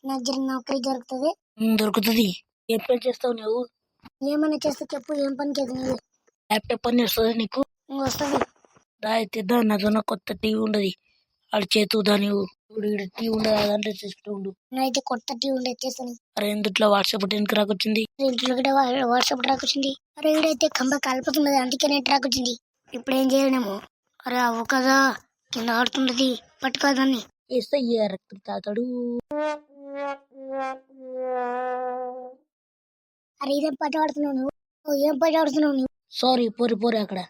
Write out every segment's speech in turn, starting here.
నాకు జరిగిన నౌకరీ దొరుకుతుంది. దొరుకుతుంది. ఏం పని చేస్తావు నువ్వు? ఏమైనా చేస్తే చెప్పు, ఏం పని చేద్దాం? ల్యాప్టాప్ పని వస్తుంది నీకు? వస్తుంది. దా అయితే దా, నాతో కొత్త టీవీ ఉండదు, ఆడు చేతుదా నువ్వు. ఇప్పుడు టీవీ ఉండదు, అదంటే చేస్తూ ఉండు. నేనైతే కొత్త టీవీ ఉండే చేస్తాను. అరే ఎందుట్లో వాట్సాప్ ఎందుకు రాకొచ్చింది? ఇంట్లో కూడా వాట్సాప్ ట్రాక్ వచ్చింది. అరే ఈడైతే కంబ కాలిపోతున్నది, అందుకే నేను ట్రాక్ వచ్చింది. ఇప్పుడు ఏం చేయలేము. అరే అవ్వు కదా కింద ఆడుతున్నది, పట్టుకోదాన్ని. వేస్తే రక్తం తాతాడు. అరే ఇదేం పాట ఆడుతున్నావు నువ్వు? ఏం పాట ఆడుతున్నావు నువ్వు? సారీ, పోరి పోరి అక్కడ.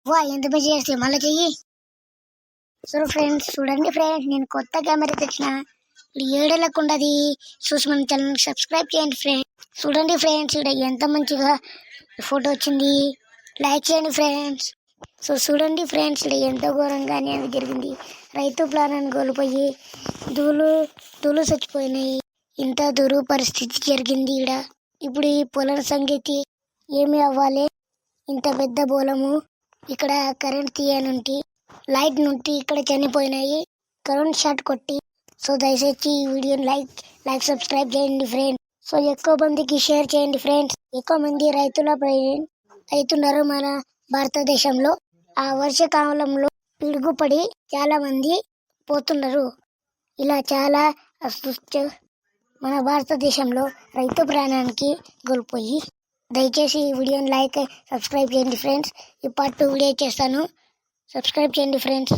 వా ఎంత పని చేస్తే మళ్ళీ చెయ్యి. సో ఫ్రెండ్స్ చూడండి ఫ్రెండ్స్, నేను కొత్త కెమెరా తెచ్చిన. ఇప్పుడు ఏడేళ్ళకు ఉండదు. చూసి మన ఛానల్ సబ్స్క్రైబ్ చేయండి ఫ్రెండ్స్. చూడండి ఫ్రెండ్స్, ఇక్కడ ఎంత మంచిగా ఫోటో వచ్చింది. లైక్ చేయండి ఫ్రెండ్స్. సో చూడండి ఫ్రెండ్స్, ఇక్కడ ఎంతో ఘోరంగా అనేది జరిగింది. రైతు ప్రాణాన్ని కోల్పోయి దూలు చచ్చిపోయినాయి. ఇంత దురు పరిస్థితి జరిగింది ఈడ. ఇప్పుడు ఈ పొలం సంగతి ఏమి అవ్వాలి? ఇంత పెద్ద పొలము, ఇక్కడ కరెంట్ తీయనుంటి, లైట్ నుండి ఇక్కడ చనిపోయినాయి, కరెంట్ షాట్ కొట్టి. సో దయచేసి ఈ వీడియోని లైక్ సబ్స్క్రైబ్ చేయండి ఫ్రెండ్స్. సో ఎక్కువ మందికి షేర్ చేయండి ఫ్రెండ్స్. ఎక్కువ మంది రైతుల అవుతున్నారు మన భారతదేశంలో. ఆ వర్షాకాలంలో పిడుగుపడి చాలా మంది పోతున్నారు. ఇలా చాలా మన భారతదేశంలో రైతు ప్రాణానికి కోల్పోయి. దయచేసి ఈ వీడియోని సబ్స్క్రైబ్ చేయండి ఫ్రెండ్స్. ఈ పార్ట్ 2 వీడియో చేస్తాను, సబ్స్క్రైబ్ చేయండి ఫ్రెండ్స్.